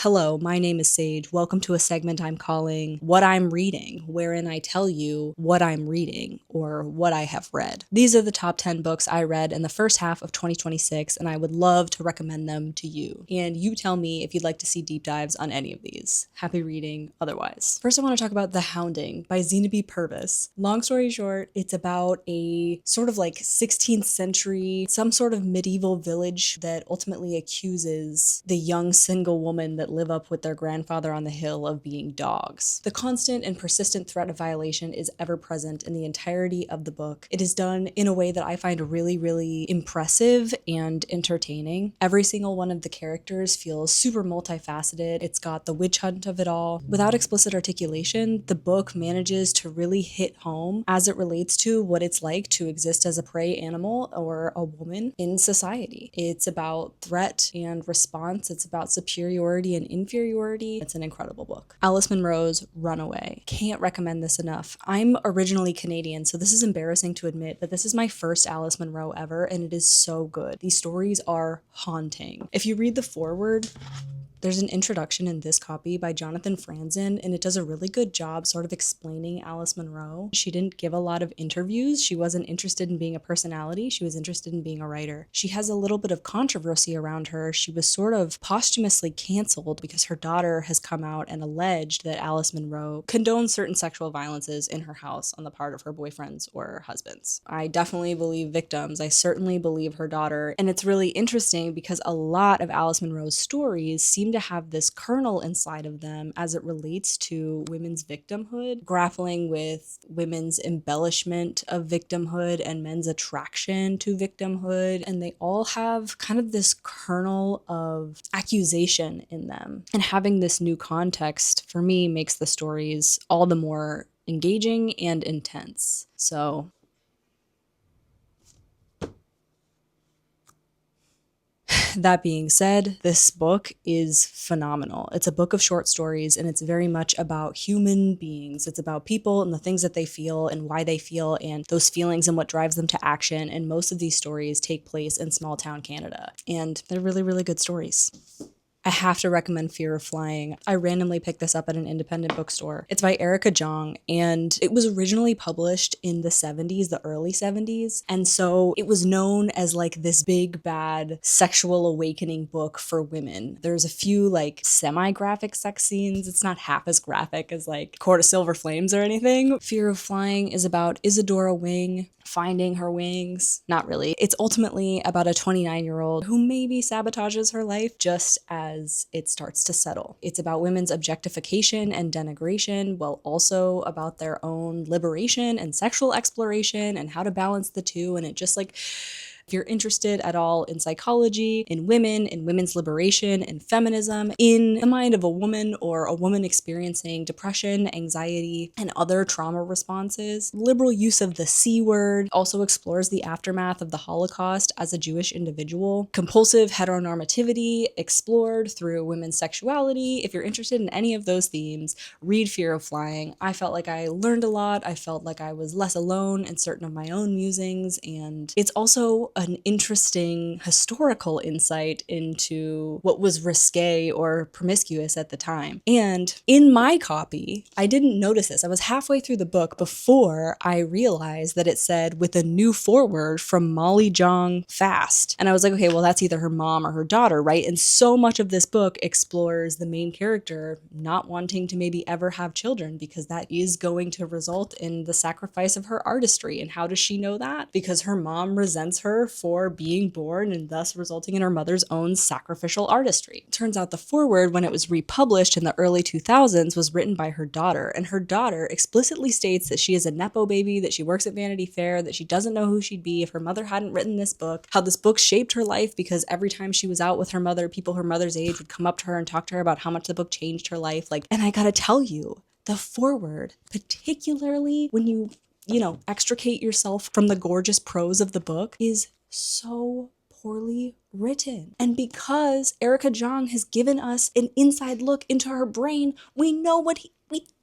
Hello, my name is Sage. Welcome to a segment I'm calling What I'm Reading, wherein I tell you what I'm reading or what I have read. These are the top 10 books I read in the first half of 2026, and I would love to recommend them to you. And you tell me if you'd like to see deep dives on any of these. Happy reading otherwise. First, I want to talk about The Hounding by Xenobe Purvis. Long story short, it's about a sort of like 16th century, some sort of medieval village that ultimately accuses the young single woman that live up with their grandfather on the hill of being dogs. The constant and persistent threat of violation is ever present in the entirety of the book. It is done in a way that I find really impressive and entertaining. Every single one of the characters feels super multifaceted. It's got the witch hunt of it all. Without explicit articulation, the book manages to really hit home as it relates to what it's like to exist as a prey animal or a woman in society. It's about threat and response. It's about superiority and inferiority. It's an incredible book. Alice Munro's Runaway. Can't recommend this enough. I'm originally Canadian, so this is embarrassing to admit, but this is my first Alice Munro ever, and it is so good. These stories are haunting. If you read the foreword, there's an introduction in this copy by Jonathan Franzen, and it does a really good job sort of explaining Alice Munro. She didn't give a lot of interviews. She wasn't interested in being a personality. She was interested in being a writer. She has a little bit of controversy around her. She was sort of posthumously canceled because her daughter has come out and alleged that Alice Munro condones certain sexual violences in her house on the part of her boyfriends or her husbands. I definitely believe victims. I certainly believe her daughter. And it's really interesting because a lot of Alice Munro's stories seem to have this kernel inside of them as it relates to women's victimhood, grappling with women's embellishment of victimhood and men's attraction to victimhood. And they all have kind of this kernel of accusation in them. And having this new context, for me, makes the stories all the more engaging and intense. So that being said, this book is phenomenal. It's a book of short stories, and it's very much about human beings. It's about people and the things that they feel and why they feel and those feelings and what drives them to action. And most of these stories take place in small town Canada. And they're really good stories. I have to recommend Fear of Flying. I randomly picked this up at an independent bookstore. It's by Jong, and it was originally published in the 70s, the early 70s. And so it was known as like this big bad sexual awakening book for women. There's a few like semi-graphic sex scenes. It's not half as graphic as like Court of Silver Flames or anything. Fear of Flying is about Isadora Wing finding her wings. Not really. It's ultimately about a 29-year-old who maybe sabotages her life just as it starts to settle. It's about women's objectification and denigration, while also about their own liberation and sexual exploration and how to balance the two. And it just like, if you're interested at all in psychology, in women, in women's liberation, and feminism, in the mind of a woman or a woman experiencing depression, anxiety, and other trauma responses, liberal use of the C word also explores the aftermath of the Holocaust as a Jewish individual, compulsive heteronormativity explored through women's sexuality. If you're interested in any of those themes, read Fear of Flying. I felt like I learned a lot. I felt like I was less alone in certain of my own musings, and it's also an interesting historical insight into what was risque or promiscuous at the time. And in my copy, I didn't notice this. I was halfway through the book before I realized that it said with a new foreword from Molly Jong Fast. And I was like, okay, well, that's either her mom or her daughter, right? And so much of this book explores the main character not wanting to maybe ever have children because that is going to result in the sacrifice of her artistry. And how does she know that? Because her mom resents her for being born and thus resulting in her mother's own sacrificial artistry. It turns out the foreword, when it was republished in the early 2000s, was written by her daughter, and her daughter explicitly states that she is a Nepo baby, that she works at Vanity Fair, that she doesn't know who she'd be if her mother hadn't written this book, how this book shaped her life because every time she was out with her mother, people her mother's age would come up to her and talk to her about how much the book changed her life. And I gotta tell you, the foreword, particularly when you extricate yourself from the gorgeous prose of the book, is so poorly written. And because Jong has given us an inside look into her brain, we know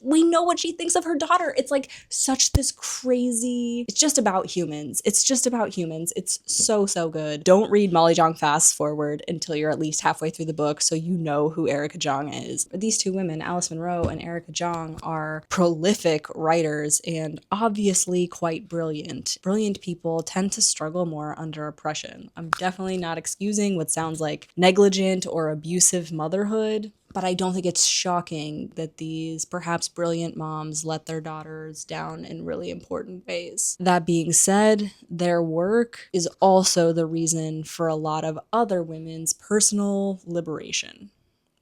we know what she thinks of her daughter. It's like such this crazy, it's just about humans. It's just about humans. It's so good. Don't read Molly Jong fast forward until you're at least halfway through the book so you know who Erica Jong is. These two women, Alice Munro and Erica Jong, are prolific writers and obviously quite brilliant. Brilliant people tend to struggle more under oppression. I'm definitely not excusing what sounds like negligent or abusive motherhood, but I don't think it's shocking that these perhaps brilliant moms let their daughters down in really important ways. That being said, their work is also the reason for a lot of other women's personal liberation.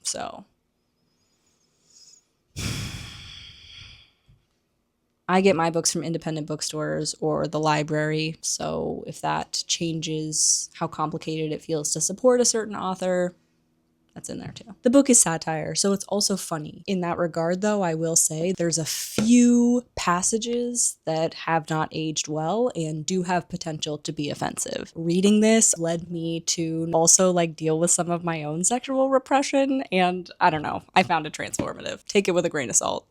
So I get my books from independent bookstores or the library, so if that changes how complicated it feels to support a certain author, that's in there too. The book is satire, so it's also funny. In that regard, though, I will say there's a few passages that have not aged well and do have potential to be offensive. Reading this led me to also deal with some of my own sexual repression, and I don't know, I found it transformative. Take it with a grain of salt.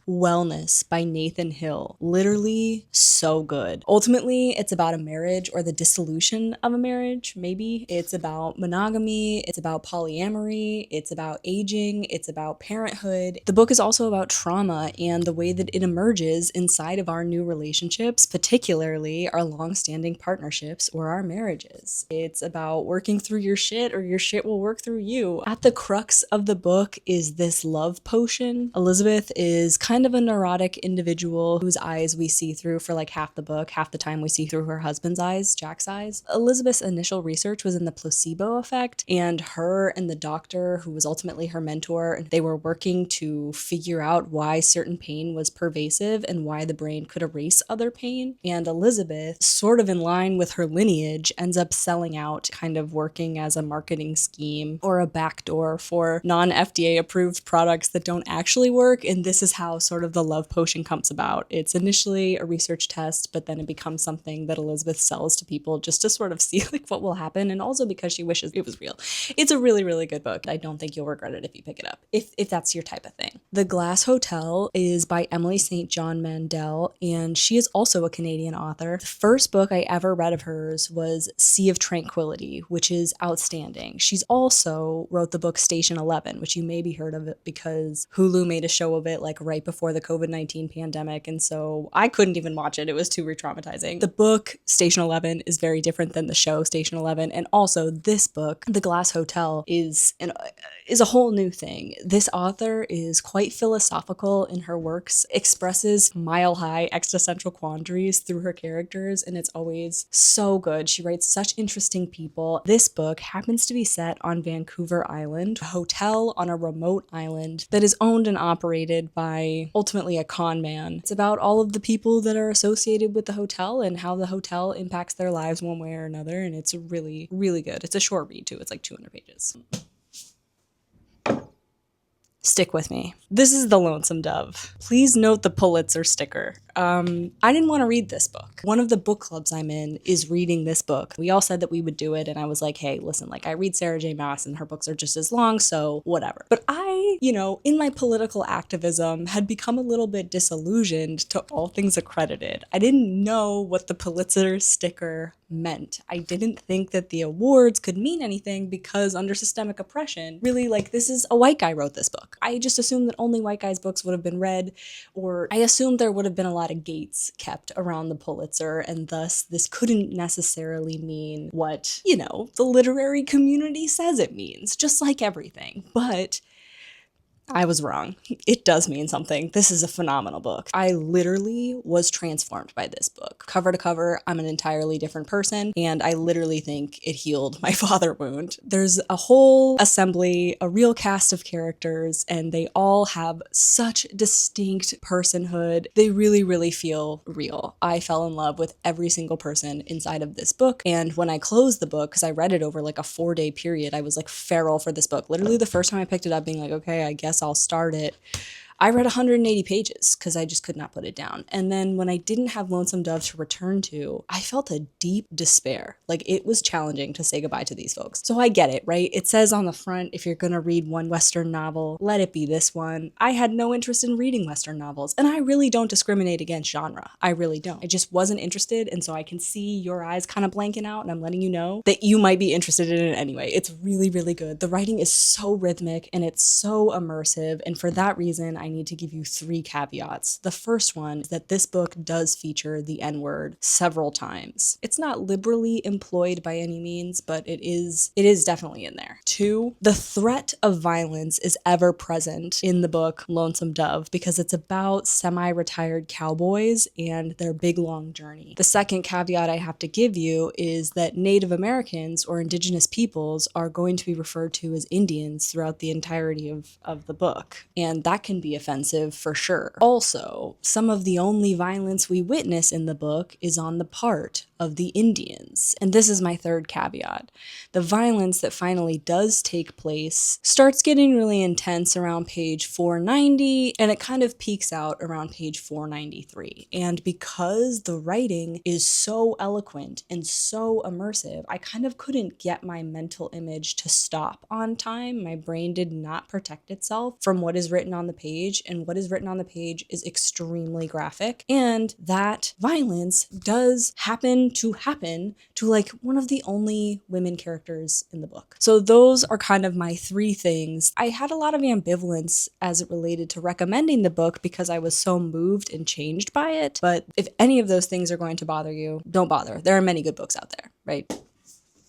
Wellness by Nathan Hill. Literally so good. Ultimately, it's about a marriage or the dissolution of a marriage, maybe. It's about monogamy, it's about polyamory, it's about aging, it's about parenthood. The book is also about trauma and the way that it emerges inside of our new relationships, particularly our long-standing partnerships or our marriages. It's about working through your shit or your shit will work through you. At the crux of the book is this love potion. Elizabeth is kind of a neurotic individual whose eyes we see through for half the book. Half the time we see through her husband's eyes, Jack's eyes. Elizabeth's initial research was in the placebo effect, and her and the doctor, who was ultimately her mentor, they were working to figure out why certain pain was pervasive and why the brain could erase other pain. And Elizabeth, sort of in line with her lineage, ends up selling out, kind of working as a marketing scheme or a backdoor for non-FDA approved products that don't actually work. And this is how sort of the love potion comes about. It's initially a research test, but then it becomes something that Elizabeth sells to people just to sort of see what will happen, and also because she wishes it was real. It's a really good book. I don't think you'll regret it if you pick it up, if that's your type of thing. The Glass Hotel is by Emily St. John Mandel, and she is also a Canadian author. The first book I ever read of hers was Sea of Tranquility, which is outstanding. She's also wrote the book Station 11, which you maybe heard of it because Hulu made a show of it right before the COVID-19 pandemic, and so I couldn't even watch it. It was too re-traumatizing. The book Station 11 is very different than the show Station 11, and also this book, The Glass Hotel, is a whole new thing. This author is quite philosophical in her works, expresses mile-high existential quandaries through her characters, and it's always so good. She writes such interesting people. This book happens to be set on Vancouver Island, a hotel on a remote island that is owned and operated by ultimately a con man. It's about all of the people that are associated with the hotel and how the hotel impacts their lives one way or another, and it's really good. It's a short read too. It's 200 pages. Stick with me. This is The Lonesome Dove. Please note the Pulitzer sticker. I didn't want to read this book. One of the book clubs I'm in is reading this book. We all said that we would do it, and I was like, hey, listen, I read Sarah J. Maas and her books are just as long, so whatever. But I, in my political activism, had become a little bit disillusioned to all things accredited. I didn't know what the Pulitzer sticker meant. I didn't think that the awards could mean anything because under systemic oppression, really, this is a white guy wrote this book. I just assumed that only white guys' books would have been read, or I assumed there would have been a lot of gates kept around the Pulitzer, and thus this couldn't necessarily mean what, the literary community says it means, just like everything. But I was wrong. It does mean something. This is a phenomenal book. I literally was transformed by this book. Cover to cover, I'm an entirely different person, and I literally think it healed my father wound. There's a whole assembly, a real cast of characters, and they all have such distinct personhood. They really feel real. I fell in love with every single person inside of this book, and when I closed the book, because I read it over a 4-day period, I was feral for this book. Literally the first time I picked it up being okay, I guess I'll start it. I read 180 pages because I just could not put it down. And then when I didn't have Lonesome Dove to return to, I felt a deep despair. Like, it was challenging to say goodbye to these folks. So I get it, right? It says on the front, if you're gonna read one Western novel, let it be this one. I had no interest in reading Western novels, and I really don't discriminate against genre. I really don't. I just wasn't interested, and so I can see your eyes kind of blanking out, and I'm letting you know that you might be interested in it anyway. It's really, really good. The writing is so rhythmic, and it's so immersive, and for that reason, I need to give you 3 caveats. The first one is that this book does feature the N-word several times. It's not liberally employed by any means, but it is definitely in there. 2, the threat of violence is ever present in the book Lonesome Dove because it's about semi-retired cowboys and their big long journey. The second caveat I have to give you is that Native Americans or indigenous peoples are going to be referred to as Indians throughout the entirety of the book, and that can be offensive for sure. Also, some of the only violence we witness in the book is on the part of the Indians. And this is my third caveat. The violence that finally does take place starts getting really intense around page 490, and it kind of peaks out around page 493. And because the writing is so eloquent and so immersive, I kind of couldn't get my mental image to stop on time. My brain did not protect itself from what is written on the page, and what is written on the page is extremely graphic. And that violence does happen to like one of the only women characters in the book. So those are kind of my 3 things. I had a lot of ambivalence as it related to recommending the book because I was so moved and changed by it. But if any of those things are going to bother you, don't bother. There are many good books out there, right?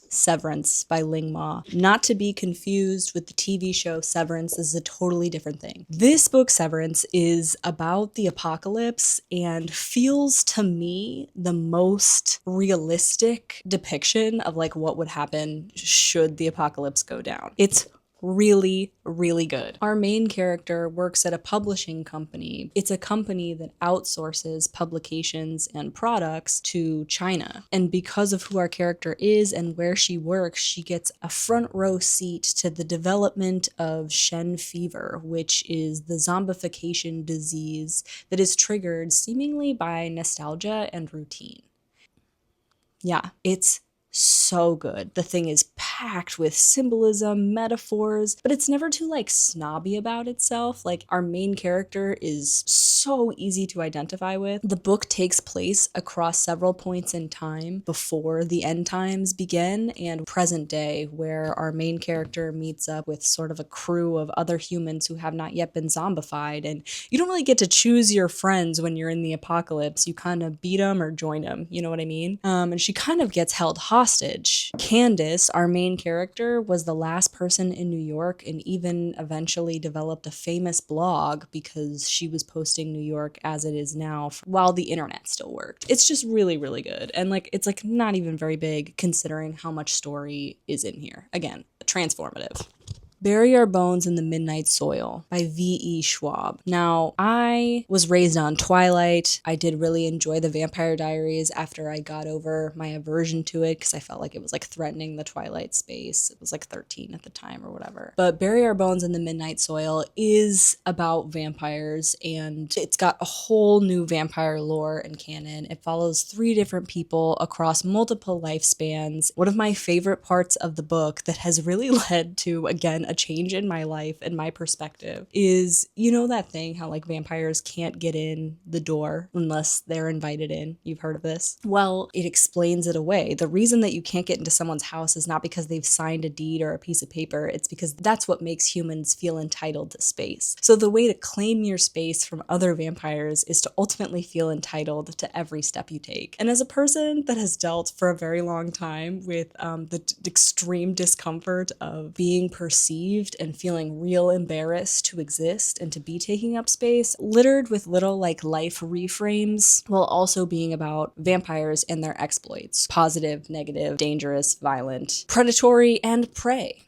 Severance by Ling Ma. Not to be confused with the TV show Severance. This is a totally different thing. This book, Severance, is about the apocalypse and feels to me the most realistic depiction of like what would happen should the apocalypse go down. It's really, really good. Our main character works at a publishing company. It's a company that outsources publications and products to China. And because of who our character is and where she works, she gets a front row seat to the development of Shen fever, which is the zombification disease that is triggered seemingly by nostalgia and routine. Yeah, it's so good. The thing is packed with symbolism, metaphors, but it's never too like snobby about itself. Like, our main character is so easy to identify with. The book takes place across several points in time before the end times begin and present day, where our main character meets up with sort of a crew of other humans who have not yet been zombified. And you don't really get to choose your friends when you're in the apocalypse. You kind of beat them or join them, you know what I mean? And she kind of gets held hostage. Candace, our main character, was the last person in New York and even eventually developed a famous blog because she was posting New York as it is now while the internet still worked. It's just really, really good. And like, it's like not even very big considering how much story is in here. Again, transformative. Bury Our Bones in the Midnight Soil by V.E. Schwab. Now, I was raised on Twilight. I did really enjoy the Vampire Diaries after I got over my aversion to it because I felt like it was like threatening the Twilight space. It was like 13 at the time or whatever. But Bury Our Bones in the Midnight Soil is about vampires, and it's got a whole new vampire lore and canon. It follows 3 different people across multiple lifespans. One of my favorite parts of the book that has really led to, again, a change in my life and my perspective is, you know that thing how like vampires can't get in the door unless they're invited in. You've heard of this? Well, it explains it away. The reason that you can't get into someone's house is not because they've signed a deed or a piece of paper. It's because that's what makes humans feel entitled to space. So the way to claim your space from other vampires is to ultimately feel entitled to every step you take. And as a person that has dealt for a very long time with the extreme discomfort of being perceived and feeling real embarrassed to exist and to be taking up space, littered with little like life reframes, while also being about vampires and their exploits: positive, negative, dangerous, violent, predatory, and prey.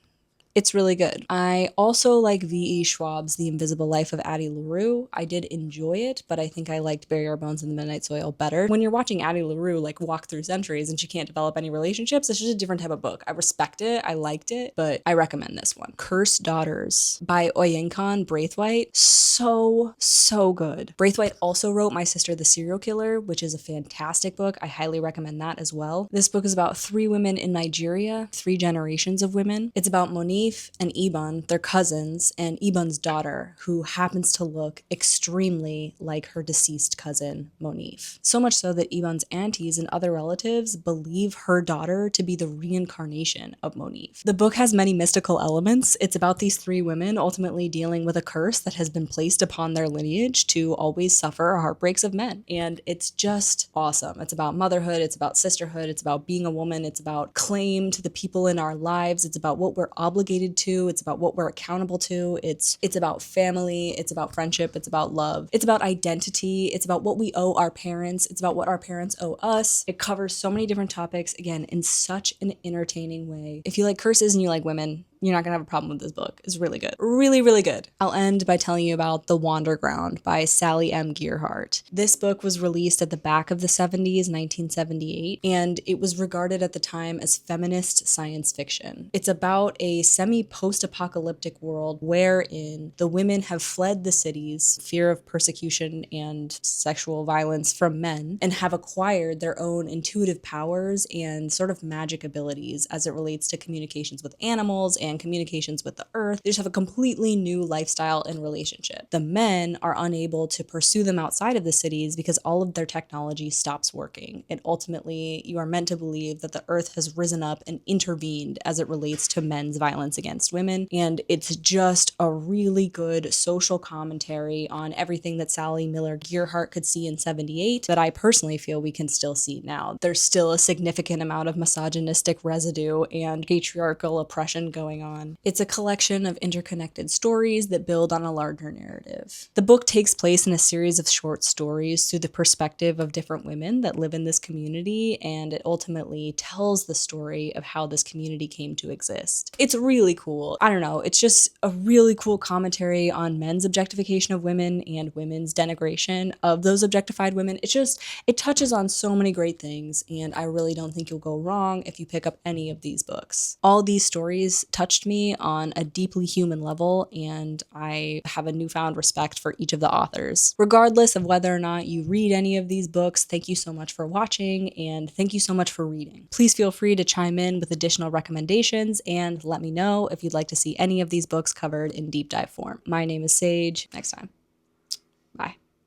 It's really good. I also like V.E. Schwab's The Invisible Life of Addie LaRue. I did enjoy it, but I think I liked Bury Our Bones in the Midnight Soil better. When you're watching Addie LaRue like walk through centuries and she can't develop any relationships, it's just a different type of book. I respect it, I liked it, but I recommend this one. Cursed Daughters by Oyinkan Braithwaite. So good. Braithwaite also wrote My Sister the Serial Killer, which is a fantastic book. I highly recommend that as well. This book is about 3 women in Nigeria, 3 generations of women. It's about Monif and Ibon, their cousins, and Ibon's daughter, who happens to look extremely like her deceased cousin, Monif. So much so that Ibon's aunties and other relatives believe her daughter to be the reincarnation of Monif. The book has many mystical elements. It's about these 3 women ultimately dealing with a curse that has been placed upon their lineage to always suffer heartbreaks of men. And it's just awesome. It's about motherhood, it's about sisterhood, it's about being a woman, it's about claim to the people in our lives, it's about what we're obligated to, it's about what we're accountable to, it's about family, it's about friendship, it's about love, it's about identity, it's about what we owe our parents, it's about what our parents owe us. It covers so many different topics, again, in such an entertaining way. If you like curses and you like women, you're not gonna have a problem with this book. It's really good. Really, really good. I'll end by telling you about The Wanderground by Sally M. Gearhart. This book was released at the back of the 70s, 1978, and it was regarded at the time as feminist science fiction. It's about a semi-post-apocalyptic world wherein the women have fled the cities, fear of persecution and sexual violence from men, and have acquired their own intuitive powers and sort of magic abilities as it relates to communications with animals and communications with the earth. They just have a completely new lifestyle and relationship. The men are unable to pursue them outside of the cities because all of their technology stops working. And ultimately, you are meant to believe that the earth has risen up and intervened as it relates to men's violence against women. And it's just a really good social commentary on everything that Sally Miller Gearhart could see in 78 that I personally feel we can still see now. There's still a significant amount of misogynistic residue and patriarchal oppression going on. It's a collection of interconnected stories that build on a larger narrative. The book takes place in a series of short stories through the perspective of different women that live in this community, and it ultimately tells the story of how this community came to exist. It's really cool. I don't know, it's just a really cool commentary on men's objectification of women and women's denigration of those objectified women. It touches on so many great things, and I really don't think you'll go wrong if you pick up any of these books. All these stories touched me on a deeply human level, and I have a newfound respect for each of the authors. Regardless of whether or not you read any of these books, thank you so much for watching, and thank you so much for reading. Please feel free to chime in with additional recommendations, and let me know if you'd like to see any of these books covered in deep dive form. My name is Sage. Next time.